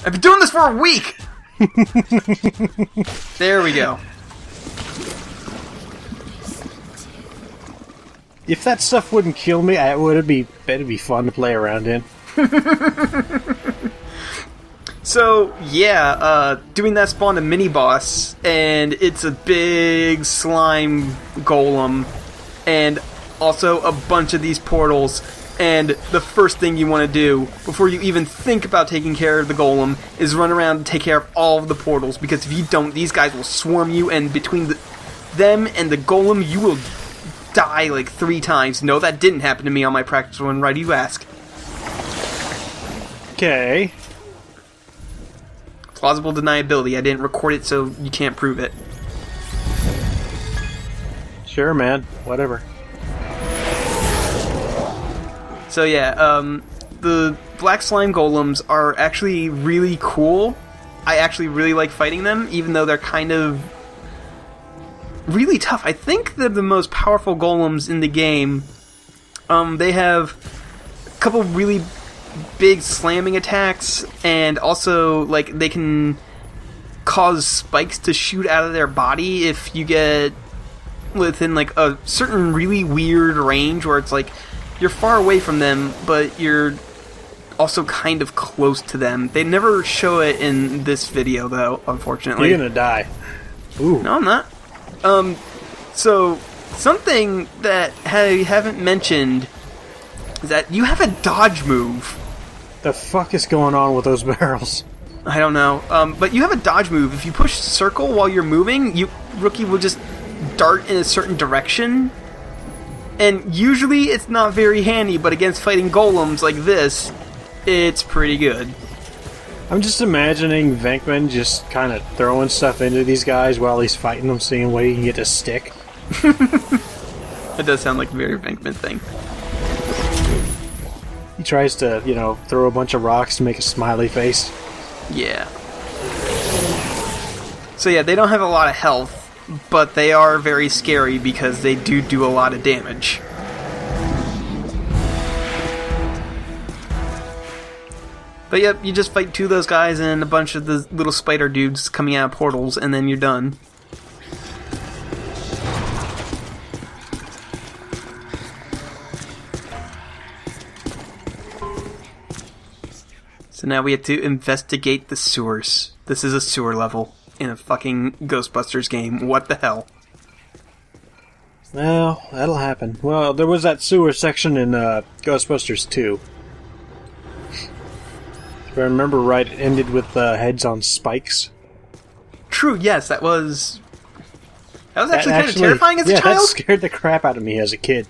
I've been doing this for a week! There we go. If that stuff wouldn't kill me, it'd be fun to play around in. So, yeah, doing that spawned a mini-boss, and it's a big slime golem, and also a bunch of these portals, and the first thing you want to do, before you even think about taking care of the golem, is run around and take care of all of the portals, because if you don't, these guys will swarm you, and between them and the golem, you will die like 3 times. No, that didn't happen to me on my practice run, right, you ask. Okay. Plausible deniability. I didn't record it, so you can't prove it. Sure, man. Whatever. So yeah, the black slime golems are actually really cool. I actually really like fighting them, even though they're kind of really tough. I think they're the most powerful golems in the game. They have a couple really big slamming attacks, and also like they can cause spikes to shoot out of their body if you get within like a certain really weird range where it's like you're far away from them but you're also kind of close to them. They never show it in this video though, unfortunately. You're gonna die. Ooh. No, I'm not. So something that I haven't mentioned is that you have a dodge move. The fuck is going on with those barrels? I don't know. But you have a dodge move. If you push circle while you're moving, rookie will just dart in a certain direction. And usually it's not very handy, but against fighting golems like this, it's pretty good. I'm just imagining Venkman just kind of throwing stuff into these guys while he's fighting them, seeing what he can get to stick. It does sound like a very Venkman thing. He tries to, throw a bunch of rocks to make a smiley face. Yeah. So yeah, they don't have a lot of health, but they are very scary because they do a lot of damage. But yep, you just fight 2 of those guys and a bunch of the little spider dudes coming out of portals, and then you're done. So now we have to investigate the sewers. This is a sewer level in a fucking Ghostbusters game. What the hell? Well, that'll happen. Well, there was that sewer section in Ghostbusters 2. If I remember right, it ended with heads on spikes. True, yes, that was actually kind of terrifying as a child. Yeah, that scared the crap out of me as a kid.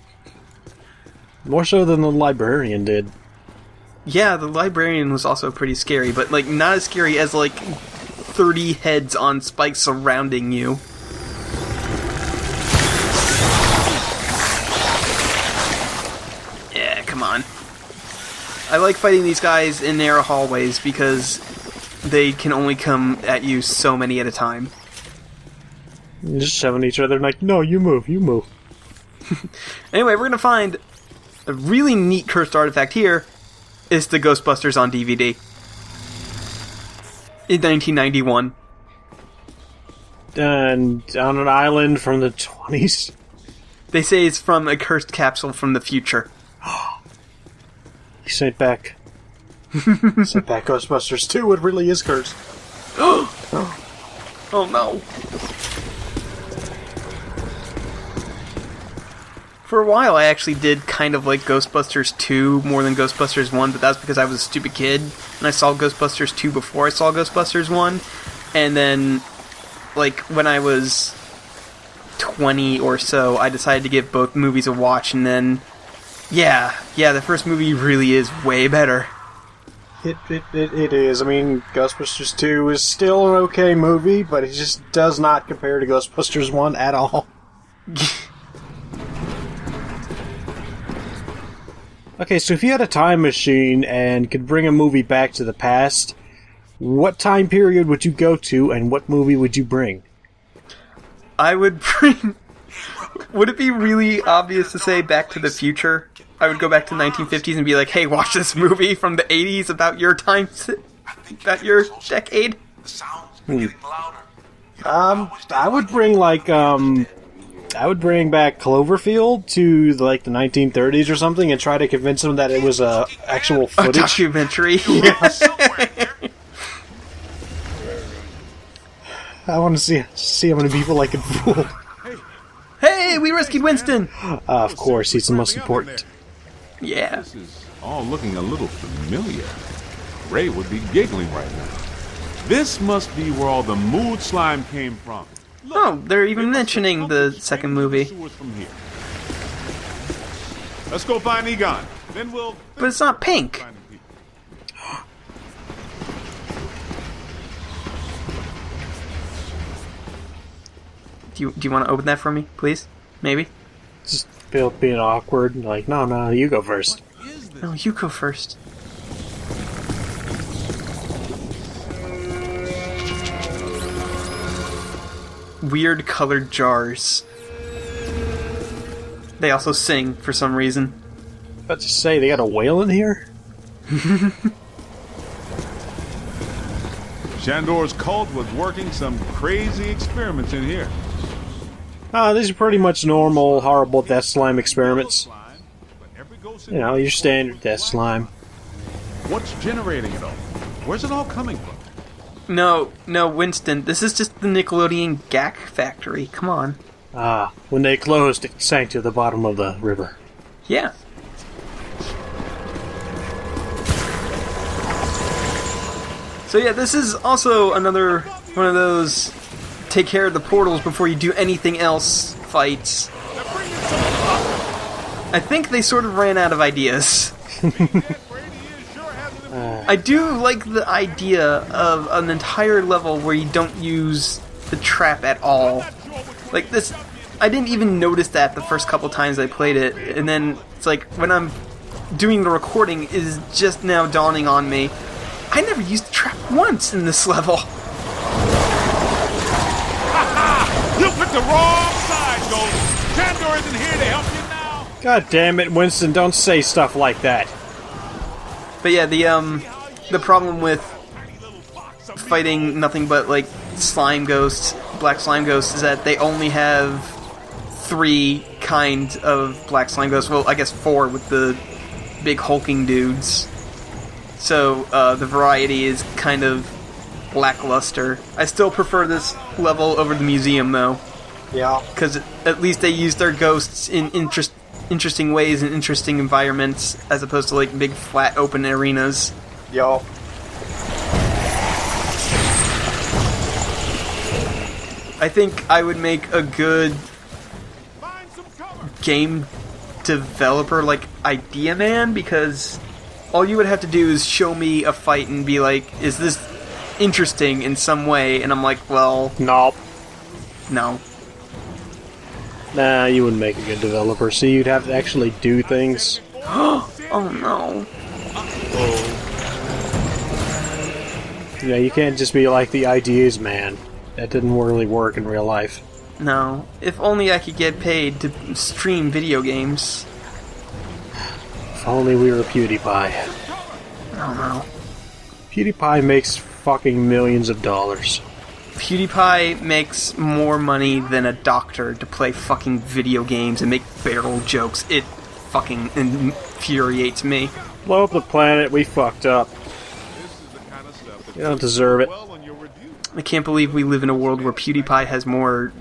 More so than the librarian did. Yeah, the librarian was also pretty scary, but like not as scary as like 30 heads on spikes surrounding you. Yeah, come on. I like fighting these guys in narrow hallways because they can only come at you so many at a time. Just shoving each other like, no, you move, you move. Anyway, we're gonna find a really neat cursed artifact here. Is the Ghostbusters on DVD. In 1991. And on an island from the 20s? They say it's from a cursed capsule from the future. He sent back Ghostbusters 2, it really is cursed. Oh no. For a while, I actually did kind of like Ghostbusters 2 more than Ghostbusters 1, but that's because I was a stupid kid, and I saw Ghostbusters 2 before I saw Ghostbusters 1, and then, like, when I was 20 or so, I decided to give both movies a watch, and then, yeah, the first movie really is way better. It is. I mean, Ghostbusters 2 is still an okay movie, but it just does not compare to Ghostbusters 1 at all. Okay, so if you had a time machine and could bring a movie back to the past, what time period would you go to, and what movie would you bring? I would bring... Would it be really obvious to say Back to the Future? I would go back to the 1950s and be like, hey, watch this movie from the 80s about your time about your decade? The sounds are getting louder. I would bring back Cloverfield to like the 1930s or something, and try to convince them that it was actual A footage. documentary. Somewhere here. I want to see how many people I can fool. Hey, we rescued Winston! Of course, he's the most important. Yeah. This is all looking a little familiar. Ray would be giggling right now. This must be where all the mood slime came from. Oh, they're even mentioning the second movie. From here. Let's go find Egon. Then we'll. But it's not pink. Do you want to open that for me, please? Maybe? Just being awkward. Like, no, you go first. No, you go first. Weird colored jars. They also sing for some reason. About to say, they got a whale in here? Shandor's cult was working some crazy experiments in here. These are pretty much normal, horrible death slime experiments. You know, your standard death slime. What's generating it all? Where's it all coming from? No, Winston. This is just the Nickelodeon Gak factory. Come on. When they closed, it sank to the bottom of the river. Yeah. So yeah, this is also another one of those take care of the portals before you do anything else fights. I think they sort of ran out of ideas. I do like the idea of an entire level where you don't use the trap at all. Like this, I didn't even notice that the first couple times I played it, and then it's like when I'm doing the recording, it is just now dawning on me. I never used the trap once in this level. You picked the wrong side, Golem. Shandor isn't here to help you now. God damn it, Winston, don't say stuff like that. But yeah, the problem with fighting nothing but like slime ghosts, black slime ghosts, is that they only have 3 kinds of black slime ghosts. Well, I guess 4 with the big hulking dudes. So the variety is kind of lackluster. I still prefer this level over the museum, though. Yeah. Because at least they use their ghosts in interesting ways and interesting environments, as opposed to like big flat open arenas. Yo. I think I would make a good game developer, like idea man, because all you would have to do is show me a fight and be like, is this interesting in some way? And I'm like, well, Nope. no. Nah, you wouldn't make a good developer, so you'd have to actually do things. Oh no. Yeah, you can't just be like the ideas man. That didn't really work in real life. No. If only I could get paid to stream video games. If only we were PewDiePie. I don't know. PewDiePie makes fucking millions of dollars. PewDiePie makes more money than a doctor to play fucking video games and make barrel jokes. It fucking infuriates me. Blow up the planet, we fucked up. You don't deserve it. I can't believe we live in a world where PewDiePie has more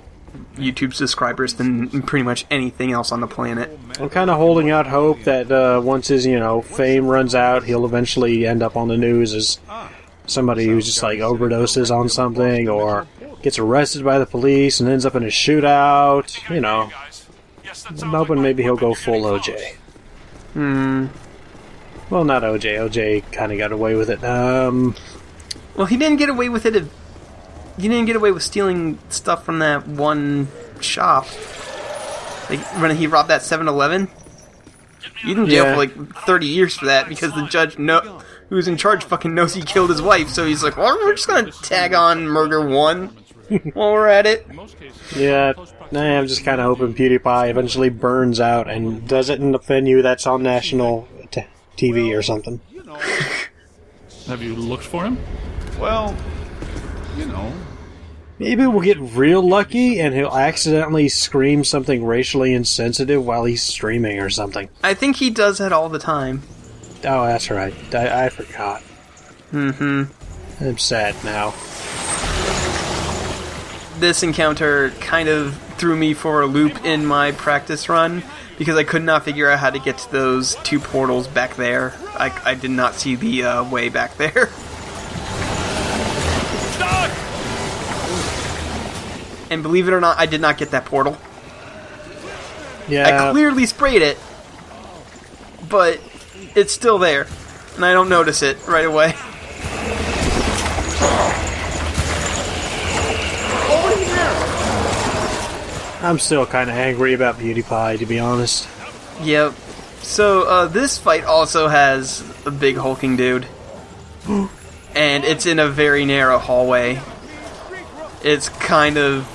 YouTube subscribers than pretty much anything else on the planet. I'm kind of holding out hope that once his, fame runs out, he'll eventually end up on the news as somebody who's just like overdoses on something or gets arrested by the police and ends up in a shootout. I'm hoping maybe he'll go full OJ. Well, not OJ. OJ kind of got away with it. Well, he didn't get away with it. He didn't get away with stealing stuff from that one shop. Like, when he robbed that 7-Eleven. He's in jail for like 30 years for that because the judge who's in charge fucking knows he killed his wife, so he's like, well, we're just gonna tag on murder 1 while we're at it. Yeah, I'm just kind of hoping PewDiePie eventually burns out and does it in a venue that's on national TV or something. Have you looked for him? Well, you know. Maybe we'll get real lucky and he'll accidentally scream something racially insensitive while he's streaming or something. I think he does that all the time. Oh, that's right. I forgot. Mm-hmm. I'm sad now. This encounter kind of threw me for a loop in my practice run because I could not figure out how to get to those two portals back there. I did not see the way back there. And believe it or not, I did not get that portal. Yeah. I clearly sprayed it, but it's still there, and I don't notice it right away. I'm still kind of angry about Beauty Pie, to be honest. Yep. So, this fight also has a big hulking dude. And it's in a very narrow hallway. It's kind of...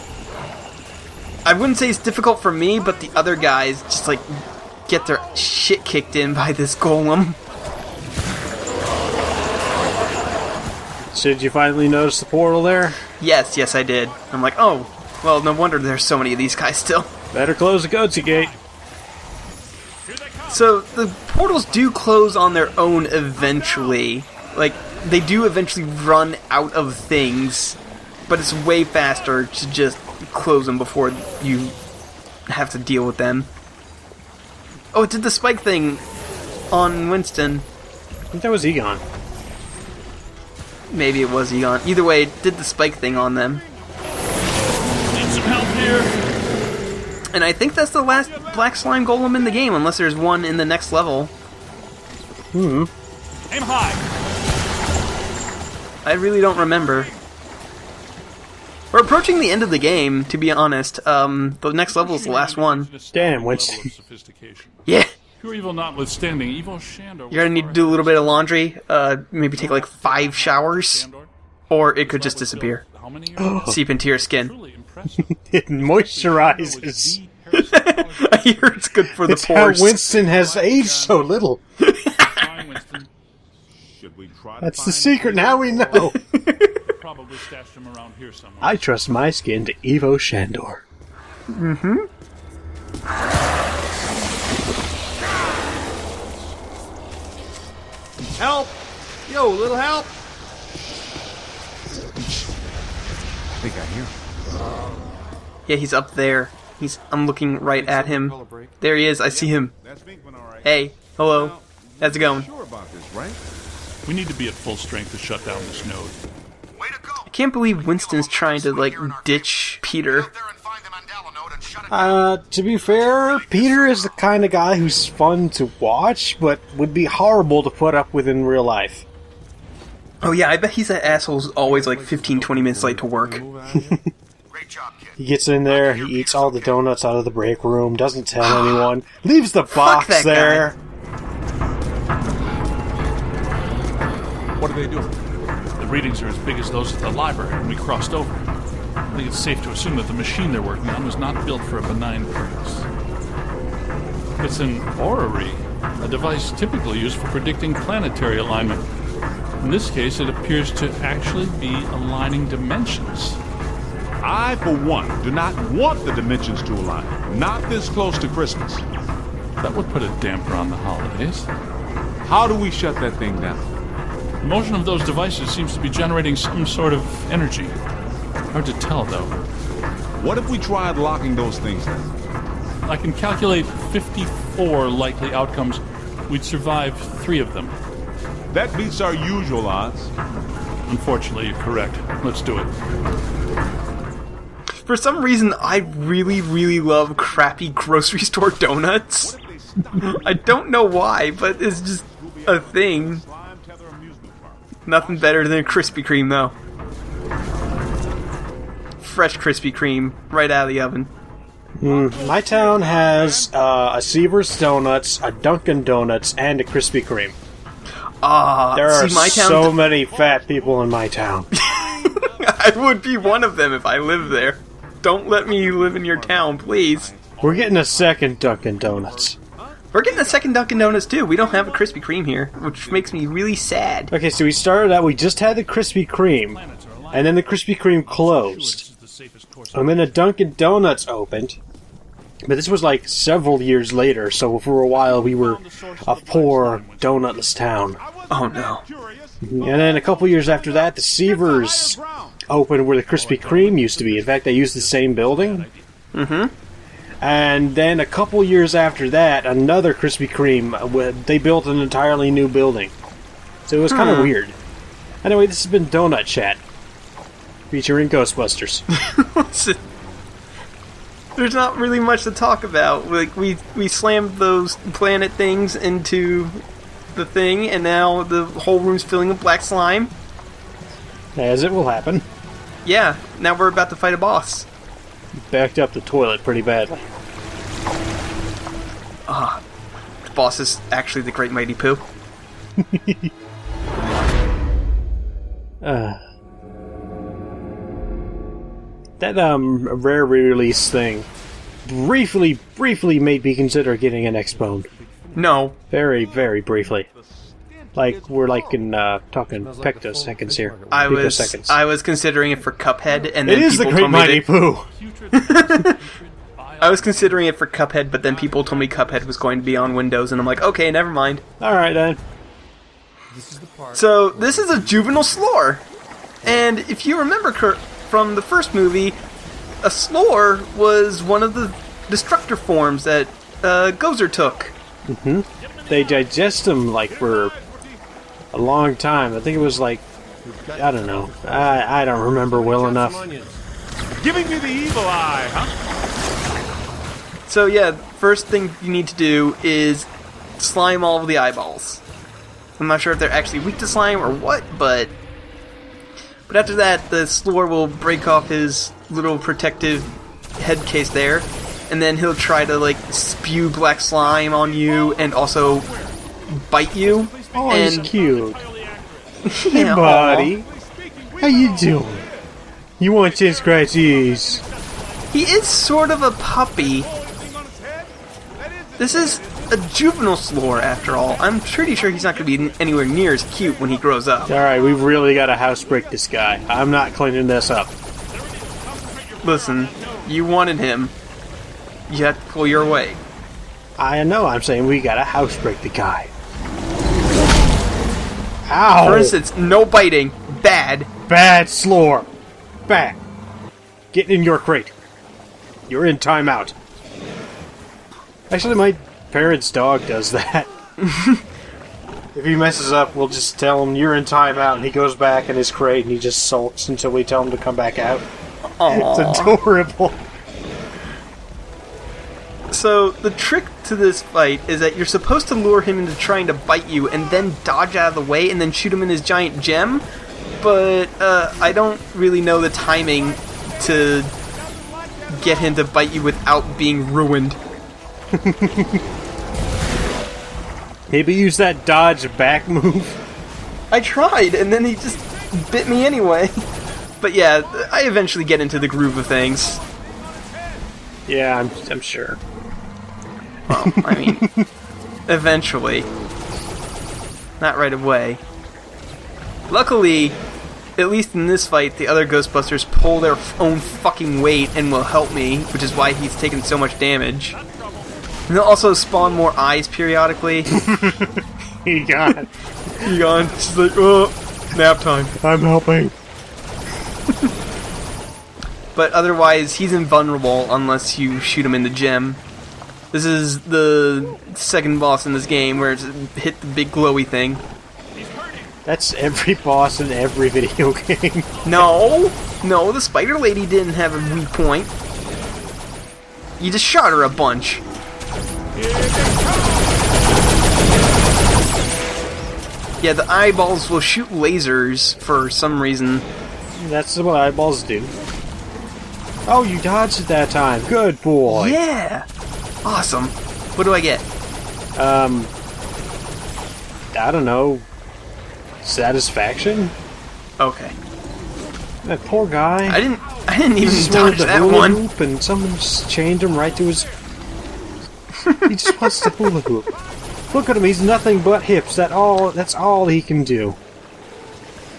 I wouldn't say it's difficult for me, but the other guys just, like, get their shit kicked in by this golem. So did you finally notice the portal there? Yes, I did. I'm like, oh, well, no wonder there's so many of these guys still. Better close the Goatsy Gate. So, the portals do close on their own eventually. Like, they do eventually run out of things, but it's way faster to just close them before you have to deal with them. Oh, it did the spike thing on Winston. I think that was Egon. Maybe it was Egon. Either way, it did the spike thing on them. Need some help here. And I think that's the last Black Slime Golem in the game, unless there's one in the next level. Aim high. I really don't remember. We're approaching the end of the game, to be honest. The next level is the last one. Damn, Winston. Yeah. Pure evil notwithstanding, evil Shandor... You're gonna need to do a little bit of laundry, maybe take like 5 showers, or it could just disappear. Seep into your skin. It moisturizes. I hear it's good for the It's pores. how Winston has aged so little. That's the secret, now we know. Probably stashed him around here somewhere. I trust my skin to Evo Shandor. Mm-hmm. Help! Yo, little help! I think I hear him. Yeah, he's up there. I'm looking right at him. There he is, I see him. Hey, hello. How's it going? Sure about this, right? We need to be at full strength to shut down this node. Way to go. I can't believe Winston's trying to, like, ditch Peter. Out there and find the Mandela node and shut it down. To be fair, Peter is the kind of guy who's fun to watch, but would be horrible to put up with in real life. Oh yeah, I bet he's that asshole who's always like 15-20 minutes late to work. Great job, kid. He gets in there, he eats all the donuts out of the break room, doesn't tell anyone, leaves the box that there. What are they doing? The readings are as big as those at the library when we crossed over. I think it's safe to assume that the machine they're working on was not built for a benign purpose. It's an orrery, a device typically used for predicting planetary alignment. In this case, it appears to actually be aligning dimensions. I, for one, do not want the dimensions to align. Not this close to Christmas. That would put a damper on the holidays. How do we shut that thing down? The motion of those devices seems to be generating some sort of energy. Hard to tell, though. What if we tried locking those things down? I can calculate 54 likely outcomes. We'd survive 3 of them. That beats our usual odds. Unfortunately, you're correct. Let's do it. For some reason, I really, really love crappy grocery store donuts. I don't know why, but it's just a thing. Nothing better than Krispy Kreme, though. Fresh Krispy Kreme, right out of the oven. My town has a Seaver's Donuts, a Dunkin' Donuts, and a Krispy Kreme. There are see, my town so many fat people in my town. I would be one of them if I lived there. Don't let me live in your town, please. We're getting a second Dunkin' Donuts. We're getting a second Dunkin' Donuts too. We don't have a Krispy Kreme here, which makes me really sad. Okay, so we started out, we just had the Krispy Kreme, and then the Krispy Kreme closed. And then a Dunkin' Donuts opened. But this was like several years later, so for a while we were a poor, donutless town. Oh no. And then a couple years after that, the Seavers opened where the Krispy Kreme used to be. In fact, they used the same building. Mm-hmm. And then a couple years after that, another Krispy Kreme, they built an entirely new building. So it was kind of weird. Anyway, this has been Donut Chat, featuring Ghostbusters. There's not really much to talk about. Like we slammed those planet things into the thing, and now the whole room's filling with black slime. As it will happen. Yeah, now we're about to fight a boss. Backed up the toilet pretty badly. The boss is actually the Great Mighty Pooh. That rare re-release thing briefly made me consider getting an X-Bone. No. Very, very briefly. Like, we're like in, talking pectoseconds here. I Picoseconds. was considering it for Cuphead, and then It is the people Great told me Mighty that, Pooh! I was considering it for Cuphead, but then people told me Cuphead was going to be on Windows, and I'm like, okay, never mind. Alright then. So, this is a Juvenile Slore. And if you remember from the first movie, a Slor was one of the destructor forms that Gozer took. Mm-hmm. They digest them, like, for a long time. I think it was like, I don't know. I don't remember well enough. Giving me the evil eye, huh? So yeah, first thing you need to do is slime all of the eyeballs. I'm not sure if they're actually weak to slime or what, but after that, the Slor will break off his little protective head case there, and then he'll try to like spew black slime on you and also bite you. Oh, and he's cute. Hey, Yeah, buddy. How you doing? You want some scratchies? he is sort of a puppy. This is a juvenile Slor, after all. I'm pretty sure he's not going to be anywhere near as cute when he grows up. Alright, we've really got to housebreak this guy. I'm not cleaning this up. Listen, you wanted him. You have to pull your weight. I know, I'm saying we got to housebreak the guy. Ow! For instance, no biting. Bad. Bad Slor. Bad. Get in your crate. You're in timeout. Actually, my parents' dog does that. If he messes up, we'll just tell him you're in timeout, and he goes back in his crate and he just sulks until we tell him to come back out. Aww. It's adorable. So, the trick to this fight is that you're supposed to lure him into trying to bite you and then dodge out of the way and then shoot him in his giant gem. But, I don't really know the timing to get him to bite you without being ruined. Maybe use that dodge back move. I tried, and then he just bit me anyway. But yeah, I eventually get into the groove of things. Yeah, I'm sure. Well, I mean, eventually. Not right away. Luckily, at least in this fight, the other Ghostbusters pull their own fucking weight and will help me, which is why he's taken so much damage. And they'll also spawn more eyes periodically. He got. You gone? She's like, oh, nap time. I'm helping. But otherwise, he's invulnerable unless you shoot him in the gym. This is the second boss in this game where it's hit the big glowy thing. That's every boss in every video game. No, the spider lady didn't have a weak point. You just shot her a bunch. Yeah, the eyeballs will shoot lasers for some reason. That's what eyeballs do. Oh, you dodged it that time. Good boy. Yeah! Awesome. What do I get? I don't know. Satisfaction? Okay. That poor guy. I didn't He even just dodge wanted the that hula one. hoop and someone just chained him right to his He just wants to hula hoop. Look at him, he's nothing but hips. That's all he can do.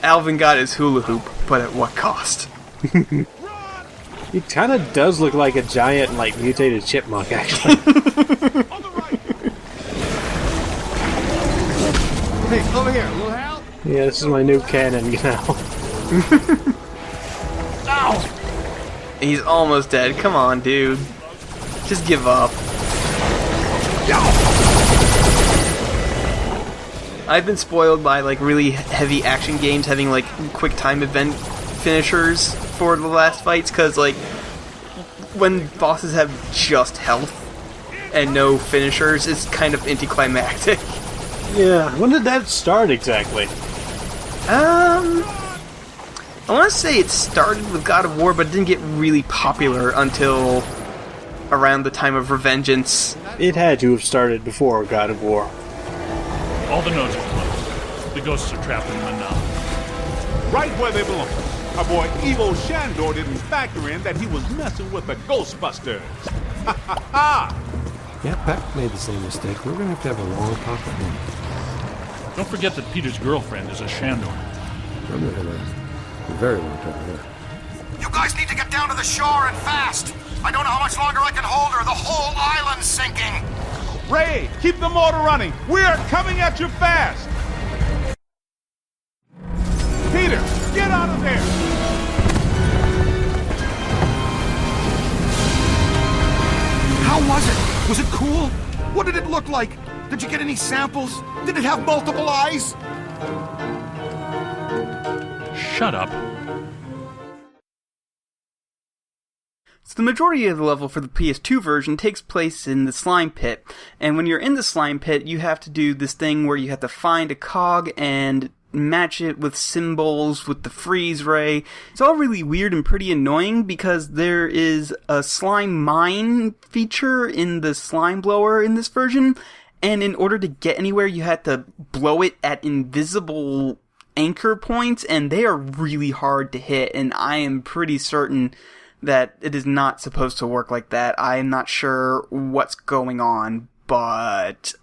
Alvin got his hula hoop, but at what cost? He kind of does look like a giant, like, mutated chipmunk, actually. Hey, over here, little help. Yeah, this is my new canon, you know. Ow! He's almost dead. Come on, dude. Just give up. I've been spoiled by like really heavy action games having like quick time event finishers for the last fights, because like when bosses have just health and no finishers, it's kind of anticlimactic. Yeah, when did that start exactly? I want to say it started with God of War, but it didn't get really popular until around the time of Revengeance. It had to have started before God of War. All the nodes are closed. The ghosts are trapped in Mandala. Right where they belong. Our boy Evo Shandor didn't factor in that he was messing with the Ghostbusters. Ha ha ha! Yeah, Peck made the same mistake. We're gonna have to have a long talk with him. Don't forget that Peter's girlfriend is a Shandor. I'm gonna have a very long talk with her. You guys need to get down to the shore and fast. I don't know how much longer I can hold her. The whole island's sinking. Ray, keep the motor running. We are coming at you fast. Peter, get out of there. How was it? Was it cool? What did it look like? Did you get any samples? Did it have multiple eyes? Shut up. So the majority of the level for the PS2 version takes place in the slime pit, and when you're in the slime pit, you have to do this thing where you have to find a cog and match it with symbols with the freeze ray. It's all really weird and pretty annoying because there is a slime mine feature in the slime blower in this version, and in order to get anywhere, you have to blow it at invisible anchor points, and they are really hard to hit, and I am pretty certain that it is not supposed to work like that. I am not sure what's going on, but,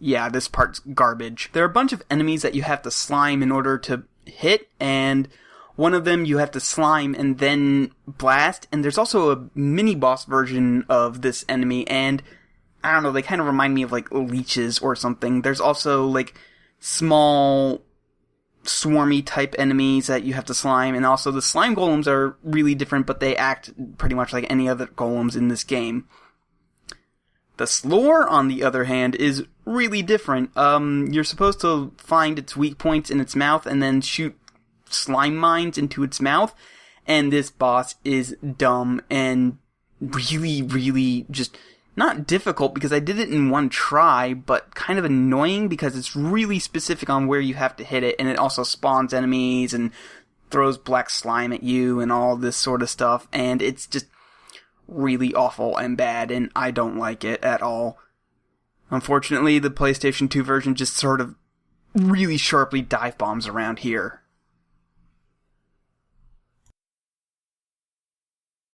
yeah, this part's garbage. There are a bunch of enemies that you have to slime in order to hit, and one of them you have to slime and then blast, and there's also a mini-boss version of this enemy, and I don't know, they kind of remind me of, like, leeches or something. There's also, like, small swarmy type enemies that you have to slime, and also the slime golems are really different, but they act pretty much like any other golems in this game. The Slor, on the other hand, is really different. You're supposed to find its weak points in its mouth and then shoot slime mines into its mouth, and this boss is dumb and really, really just not difficult because I did it in one try, but kind of annoying because it's really specific on where you have to hit it, and it also spawns enemies and throws black slime at you and all this sort of stuff, and it's just really awful and bad, and I don't like it at all. Unfortunately, the PlayStation 2 version just sort of really sharply dive bombs around here.